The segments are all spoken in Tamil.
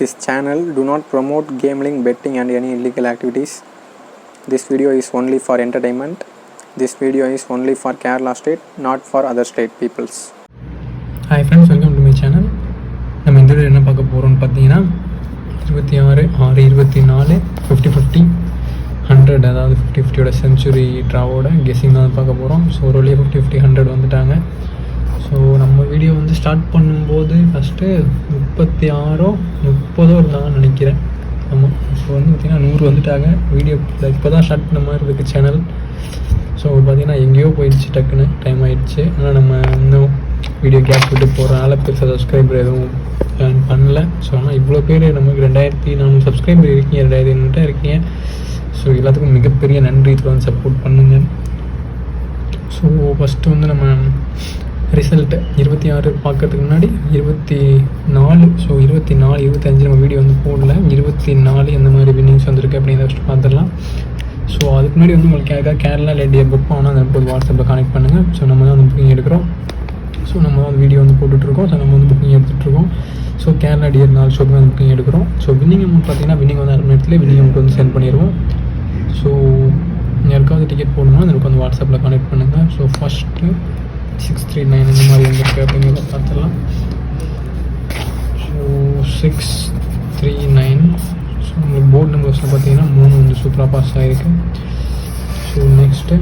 This channel do not promote gambling, betting and any illegal activities. This video is only for entertainment. This video is only for Kerala state, not for other state peoples. Hi friends, welcome to my channel. நம்ம இந்த வீடியோ என்ன பார்க்க போகிறோம்னு பார்த்தீங்கன்னா 26/6/24 50-50 100, அதாவது 50-50யோட செஞ்சுரி ட்ராவோட கெஸ்ஸிங் தான் பார்க்க போகிறோம். ஸோ ஒரு வழியாக 50-50 100 வந்துட்டாங்க. ஸோ நம்ம வீடியோ வந்து ஸ்டார்ட் பண்ணும்போது ஃபஸ்ட்டு 36-30 இருந்தாங்கன்னு நினைக்கிறேன். ஆமாம், ஸோ வந்து பார்த்திங்கன்னா 100 வந்துட்டாங்க. வீடியோ இப்போ தான் ஸ்டார்ட் பண்ண மாதிரி இருக்குது சேனல். ஸோ பார்த்திங்கன்னா எங்கேயோ போயிடுச்சு, டக்குன்னு டைம் ஆகிடுச்சு. ஆனால் நம்ம இன்னும் வீடியோ கேப் விட்டு போகிறனால பெருசாக சப்ஸ்கிரைபர் எதுவும் பண்ணல. ஸோ ஆனால் இவ்வளோ பேர் நமக்கு 2400 சப்ஸ்கிரைபர் இருக்கீங்க, 2800 இருக்கீங்க. ஸோ எல்லாத்துக்கும் மிகப்பெரிய நன்றி. இதில் வந்து சப்போர்ட் பண்ணுங்கள். ஸோ ஃபஸ்ட்டு வந்து நம்ம ரிசல்ட்டு 26 பார்க்கறதுக்கு முன்னாடி 24, ஸோ 24, 25 நம்ம வீடியோ வந்து போடல. 24 எந்த மாதிரி வின்னிங்ஸ் வந்திருக்கு அப்படின்னு ஃபஸ்ட்டு பார்த்துடலாம். ஸோ அதுக்கு முன்னாடி வந்து உங்களுக்கு யாருக்காவது கேரளா இல்லை புக் ஆனால் அந்த போது வாட்ஸ்அப்பில் கனெக்ட் பண்ணுங்கள். ஸோ நம்ம தான் வந்து புக்கிங் எடுக்கிறோம். ஸோ நம்ம தான் வீடியோ வந்து போட்டுட்ருக்கோம். ஸோ நம்ம வந்து புக்கிங் எடுத்துகிட்ருக்கோம். ஸோ கேரளா டியர் 4 ஷோக்கு வந்து புக்கிங் எடுக்கிறோம். ஸோ வின்னிங் அமௌண்ட் பார்த்தீங்கன்னா வின்னிங் வந்து 1/2 நேரத்தில் வின்னிங் அமௌண்ட் வந்து சென்ட் பண்ணிடுவோம். ஸோ யாருக்காவது டிக்கெட் போடணும்னா எனக்கு வந்து வாட்ஸ்அப்பில் கனெக்ட் பண்ணுங்கள். ஸோ ஃபஸ்ட்டு 639 இந்த மாதிரி வந்துருக்கு அப்படிங்கிறத பார்த்துடலாம். ஸோ 639. ஸோ உங்களுக்கு போர்டு நம்பர்ஸில் பார்த்தீங்கன்னா 3 வந்து சூப்பராக பாஸ் ஆகிருக்கு. ஸோ நெக்ஸ்ட்டு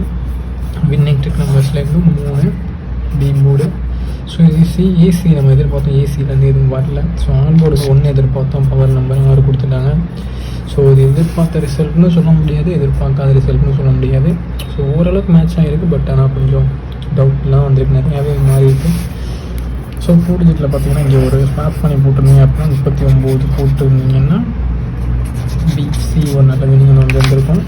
வின்னிங் ட்ரிக் நம்பர்ஸில் இருந்து 3 பி போர்டு. ஸோ இது ஏசி நம்ம எதிர்பார்த்தோம், ஏசியிலேருந்து எதுவும் வரல. ஸோ ஆன் போர்டுக்கு 1 எதிர்பார்த்தோம், பவர் நம்பர் 6 கொடுத்துட்டாங்க. ஸோ இது எதிர்பார்த்த ரிசல்ட்னு சொல்ல முடியாது, எதிர்பார்க்காத ரிசல்ட்னு சொல்ல முடியாது. ஸோ ஓரளவுக்கு மேட்ச் ஆகிருக்கு. பட் ஆனால் கொஞ்சம் டவுட்லாம் வந்துருக்கு, நிறையாவே மாறி இருக்குது. ஸோ 2 டிஜிட்டில் பார்த்தீங்கன்னா இங்கே ஒரு ஸ்வாப் பண்ணி போட்டிருந்தீங்க அப்படின்னா 39 போட்டுருந்தீங்கன்னா பிசி ஒரு நல்ல வினிங் வந்து வந்திருக்கும்.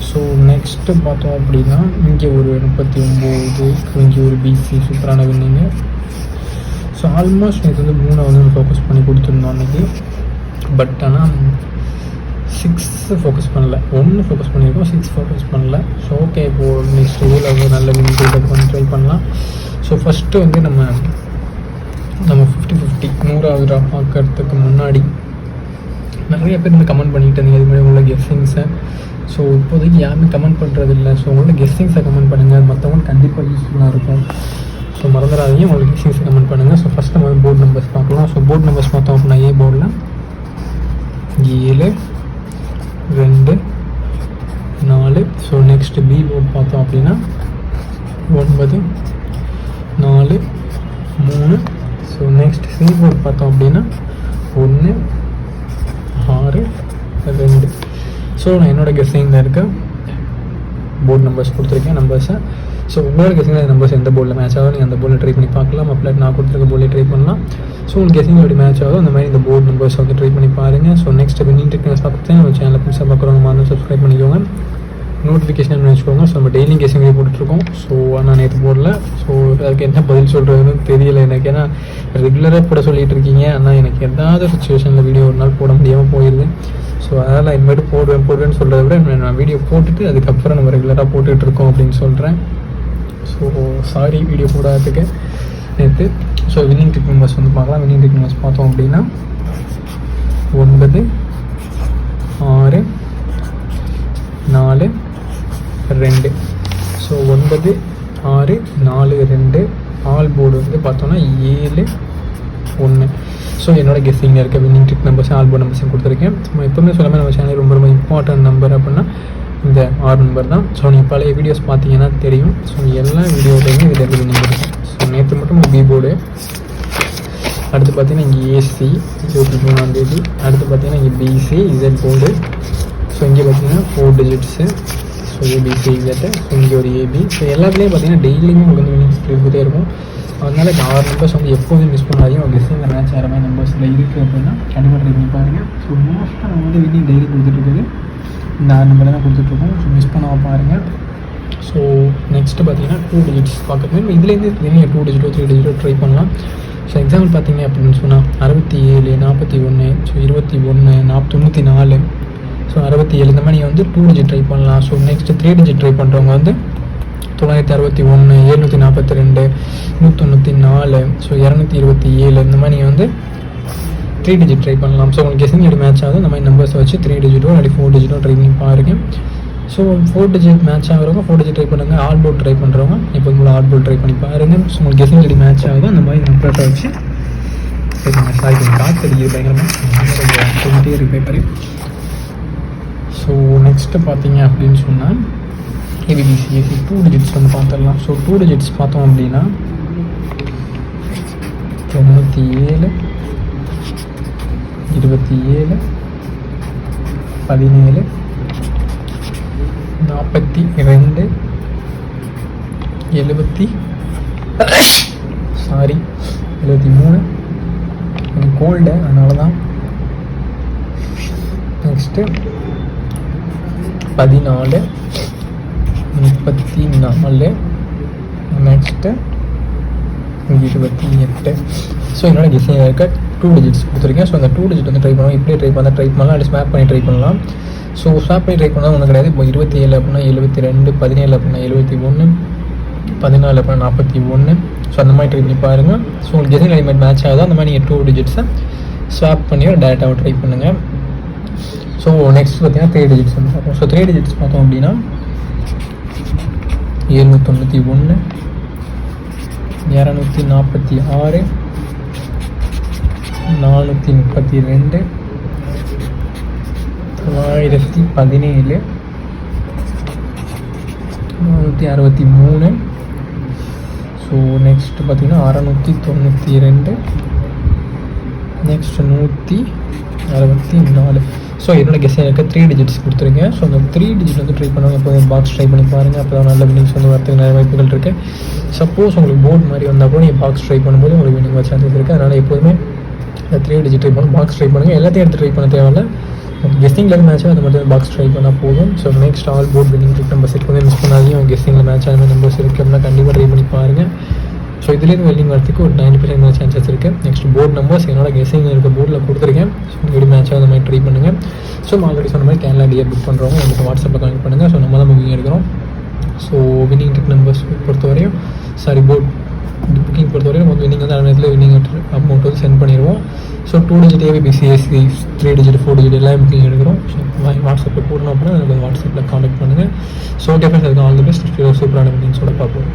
ஸோ நெக்ஸ்ட்டு பார்த்தோம் அப்படின்னா இங்கே ஒரு 39, இங்கே ஒரு பிசி சூப்பரான வின்னிங்கு. ஸோ ஆல்மோஸ்ட் இது வந்து 3 வந்து ஃபோக்கஸ் பண்ணி கொடுத்துருந்தோம் அன்றைக்கி. பட் ஆனால் 6 ஃபோக்கஸ் பண்ணல, 1 ஃபோக்கஸ் பண்ணியிருக்கோம், 6 ஃபோக்கஸ் பண்ணல. ஸோ ஓகே, இப்போது நெக்ஸ்ட் ஊரில் நல்ல வின்னிங் வந்து ட்ரை பண்ணலாம். ஸோ ஃபஸ்ட்டு வந்து நம்ம 50-50 100வது பார்க்கறதுக்கு முன்னாடி நிறைய பேர் வந்து கமெண்ட் பண்ணிட்டு இருந்தீங்க இது மாதிரி உள்ள கெஸ்ஸிங்ஸை. ஸோ இப்போதைக்கு யாருமே கமெண்ட் பண்ணுறது இல்லை. ஸோ உங்களோட கெஸ்ஸிங்ஸை கமெண்ட் பண்ணுங்கள், மற்றவங்களுக்கு கண்டிப்பாக யூஸ்ஃபுல்லாக இருக்கும். ஸோ மறந்துடாதீங்க, உங்களுக்கு கெஸ்ஸிங்ஸை கமெண்ட் பண்ணுங்கள். ஸோ ஃபஸ்ட் நம்ம போர்டு நம்பர்ஸ் பார்க்கலாம். ஸோ போர்டு நம்பர்ஸ் பார்த்தோம் அப்படின்னா ஏ போர்டில் 7, 2, 4. ஸோ நெக்ஸ்ட் பி போர்டு பார்த்தோம் அப்படின்னா 9, 4, 3. ஸோ நெக்ஸ்ட் சி போர்டு பார்த்தோம் அப்படின்னா 1, 6, 2. ஸோ நான் என்னோடய கெஸ்ஸிங்கில் இருக்க போர்டு நம்பர்ஸ் கொடுத்துருக்கேன் நம்பர்ஸை. ஸோ உங்களோட கெஸ்ஸிங்கில் நம்பர்ஸ் எந்த போர்டில் மேட்ச் ஆகும் நீங்கள் அந்த போர்டில் ட்ரை பண்ணி பார்க்கலாம். அப்படி நான் கொடுத்துருக்க போர்டில் ட்ரை பண்ணலாம். ஸோ உங்களுக்கு கெஸ்ஸிங் எப்படி மேட்ச் ஆகும் அந்த மாதிரி இந்த போர்டு நம்பர்ஸ் வந்து ட்ரை பண்ணி பாருங்கள். ஸோ நெக்ஸ்ட் வின்னிங் ட்ரிக்னஸ் பார்த்து நம்ம சேனலில் புதுசாக பார்க்குறவங்க மாதிரி சப்ஸ்கிரைப் பண்ணிக்கோங்க, நோட்டிஃபிகேஷன் வச்சுக்கோங்க. ஸோ நம்ம டெய்லி கெஸ்ஸிங் போட்டுட்ருக்கோம். ஸோ நான் நேற்று போடல. ஸோ அதுக்கு என்ன பதில் சொல்கிறதுன்னு தெரியல எனக்கு. ஏன்னா ரெகுலராக போட சொல்லிகிட்டு இருக்கீங்க, ஆனால் எனக்கு எதாவது சுச்சுவேஷனில் வீடியோ ஒரு நாள் போட முடியாமல் போயிடுது. ஸோ அதனால் இனிமேட்டு போடுவேன்னு சொல்கிறத விட நான் வீடியோ போட்டுட்டு அதுக்கப்புறம் நம்ம ரெகுலராக போட்டுட்ருக்கோம் அப்படின்னு சொல்கிறேன். ஸோ சாரி வீடியோ போடாததுக்கு நேற்று. ஸோ வின்னிங் ட்ரிக் நம்பர்ஸ் வந்து பார்க்கலாம். வின்னிங் ட்ரிக் நம்பர்ஸ் பார்த்தோம் அப்படின்னா 9, 6, 4, 2. ஸோ 9, 6, 4, 2. ஆல் போர்டு வந்து பார்த்தோன்னா 7, 1. ஸோ என்னோட கெஸ்ஸிங்கில் இருக்க winning trick numbers all board நம்பர்ஸையும் கொடுத்துருக்கேன். நம்ம எப்போவுமே சொல்லாமல் நம்ம சேனல் ரொம்ப ரொம்ப இம்பார்ட்டன்ட் நம்பர் அப்படின்னா இந்த 6 நம்பர் தான். ஸோ நீங்கள் பழைய வீடியோஸ் பார்த்தீங்கன்னா தெரியும். ஸோ எல்லா வீடியோலையுமே இதில் இருந்து வின்னிங் இருக்கும். ஸோ நேற்று மட்டும் பி போர்டு, அடுத்து பார்த்தீங்கன்னா இங்கே ஏசி 23ஆம் தேதி, அடுத்து பார்த்தீங்கன்னா இங்கே பிசி இசட் போர்டு. ஸோ இங்கே பார்த்தீங்கன்னா 4 digits. So ABC Z. So இங்கே ஒரு ஏபி. ஸோ எல்லாத்துலேயும் பார்த்தீங்கன்னா டெய்லியுமே உங்களுக்கு வந்து வின்னிங்ஸ் இருந்துகிட்டே இருக்கும். அதனால் இந்த 6 நம்பர்ஸ் வந்து எப்போதும் மிஸ் பண்ணாதீங்க. ஒரு கெஸ்ஸிங்கில் மேட்ச் ஆகிற மாதிரி நம்பர்ஸில் இருக்குது அப்படின்னா கண்டிப்பாக ட்ரை பண்ணி பாருங்கள். ஸோ மோஸ்ட்டாக நம்ம வந்து வின்னிங் டெய்லி கொடுத்துட்ருக்குது இந்த 6 நம்பர் தான் கொடுத்துட்ருக்கோம். ஸோ மிஸ் பண்ணாமல் பாருங்கள். ஸோ நெக்ஸ்ட்டு பார்த்தீங்கன்னா 2 டிஜிட்ஸ் பார்க்குறது. இதுலேருந்து நீங்கள் 2 டிஜிட்டோ 3 டிஜிட்டோ ட்ரை பண்ணலாம். ஸோ எக்ஸாம்பிள் பார்த்தீங்க அப்படின்னு சொன்னால் 67, 41, ஸோ 21, 94. ஸோ 67 இந்த மாதிரி நீங்கள் வந்து 2 டிஜிட் ட்ரை பண்ணலாம். ஸோ நெக்ஸ்ட்டு 3 டிஜிட் ட்ரை பண்ணுறவங்க வந்து 961, 742, 194, ஸோ 227 இந்த மாதிரி நீங்கள் வந்து 3 டிஜிட் ட்ரை பண்ணலாம். ஸோ உங்களுக்கு கெஸிங் எப்படி மேட்ச் ஆகுது, இந்த மாதிரி நம்பர்ஸை வச்சு 3 டிஜிட்டோ இல்லை 4 டிஜிட்டோ ட்ரை பண்ணி பாருங்க. ஸோ 4 டிஜிட் மேட்ச் ஆகிறவங்க 4 டிஜிட் ட்ரை பண்ணுங்கள். ஆல் போர்ட் ட்ரை பண்ணுறவங்க இப்போ உங்களை ஆல் போர்ட் ட்ரை பண்ணி பாருங்கள். ஸோ உங்களுக்கு கெஸிங் எப்படி மேட்ச் ஆகுதோ அந்த மாதிரி நம்பர்ஸை வச்சு சாரி காற்று அடிக்கிறது பயங்கரமாக சொல்லிட்டே இருக்கு பேப்பர். ஸோ நெக்ஸ்ட்டு பார்த்தீங்க அப்படின்னு சொன்னால் ஏபிபிசிஎஸ்சி 2 டிஜிட்ஸ் வந்து பார்த்துடலாம். ஸோ 2 டிஜிட்ஸ் பார்த்தோம் அப்படின்னா 97 27 17 42 73 கோல்டு அதனால தான். Next 14 34 next 28. ஸோ என்னோட கெஸ்ஸிங் இருக்க 2 டிஜிட்ஸ் கொடுத்துருக்கேன். ஸோ அந்த 2 டிஜிட் வந்து ட்ரை பண்ணுவோம். இப்படியே ட்ரை பண்ணலாம் அப்படி ஸ்வாப் பண்ணி ட்ரை பண்ணலாம். ஸோ ஸ்வாப் பண்ணி ட்ரை பண்ணால் ஒன்றும் கிடையாது. இப்போ 27 அப்படின்னா 72, 17 அப்படின்னா 71, 14 அப்படின்னா 41. ஸோ அந்த மாதிரி ட்ரை பண்ணி பாருங்கள். ஸோ உங்களுக்கு கெஸ்ஸிங் எலிமெண்ட் மேட்ச் ஆகுதோ அந்த மாதிரி நீங்கள் 2 டிஜிட்ஸை ஸ்வாப் பண்ணி டேட்டாவை ட்ரை பண்ணுங்கள். ஸோ நெக்ஸ்ட் பார்த்தீங்கன்னா 3 டிஜிட்ஸ் வந்து பார்ப்போம். ஸோ 3 டிஜிட்ஸ் பார்த்தோம் அப்படின்னா 791, 246, 432, 917, 463. ஸோ நெக்ஸ்ட் பார்த்தீங்கன்னா 692, நெக்ஸ்ட் 164. ஸோ என்னோட கெஸ்ஸிங் இருக்க 3 டிஜிட்ஸ் கொடுத்துருங்க. ஸோ அந்த 3 டிஜிட் வந்து ட்ரை பண்ணுவாங்க. எப்போது பாக்ஸ் ட்ரை பண்ணி பாருங்கள். அப்போ தான் நல்ல வின்னிங்ஸ் வந்து வரதுக்கு நிறைய வாய்ப்புகள் இருக்குது. சப்போஸ் உங்களுக்கு போர்டு மாதிரி வந்தால் கூட நீங்கள் பாக்ஸ் ட்ரை பண்ணும்போது உங்களுக்கு வின்னிங் வர சான்சஸ் இருக்குது. அதனால் எப்போதுமே இந்த 3 டிஜிட் ட்ரை பண்ணணும். பாக்ஸ் ட்ரை பண்ணுங்கள். எல்லாத்தையும் எடுத்து ட்ரை பண்ண தேவையில்லை. கெஸ்ஸிங்கில் மேட்ச் அது மட்டும் பாக்ஸ் ட்ரை பண்ணால் போதும். So next all board winning trick numbers எப்போதுமே மிஸ் பண்ணாதையும் கெஸ்ஸிங்கில் மேட்ச் ஆன நம்பர்ஸ் இருக்குது அப்படின்னா கண்டிப்பாக ட்ரை பண்ணி பாருங்கள். ஸோ இதுலேருந்து வெல்லிங் வரதுக்கு ஒரு 90% சான்சஸ் இருக்குது. நெக்ஸ்ட் போர்ட் நம்பர்ஸ் என்னோட கெஸ்ஸிங் இருக்க போர்டில் கொடுத்துருக்கேன். ஸோ எப்படி மேட்ச் ஆகுது மாதிரி ட்ரை பண்ணுங்கள். ஸோ ஆல்ரெடி சொன்ன மாதிரி கேரளா டிஆர் புக் பண்ணுறவங்க எனக்கு வாட்ஸ்அப்பில் கனெக்ட் பண்ணுங்கள். ஸோ நம்ம தான் புக்கிங் எடுக்கிறோம். ஸோ வின்னிங் ட்ரிக் நம்பர்ஸ் பொறுத்தவரையும் போர்ட் புக்கிங் பொறுத்தவரையும் நமக்கு வின்னிங் வந்து நேரத்தில் வின்னிங் அமௌண்ட் வந்து சென்ட் பண்ணிடுவோம். ஸோ 2 டிஜிட் ஏபிபிசிஎஸ்சி 3 டிஜிட் 4 டிஜிட் எல்லாம் புக்கிங் எடுக்கிறோம். ஸோ வாட்ஸ்அப்பில் போடணும் அப்படின்னா எனக்கு வாட்ஸ்அப்பில் கான்டெக்ட் பண்ணுங்கள். ஸோ ஓகே ஃப்ரெண்ட்ஸ், அதுக்கு ஆல் தி பெஸ்ட். சூப்பரான வின்னிங்ஸோட பார்ப்போம்.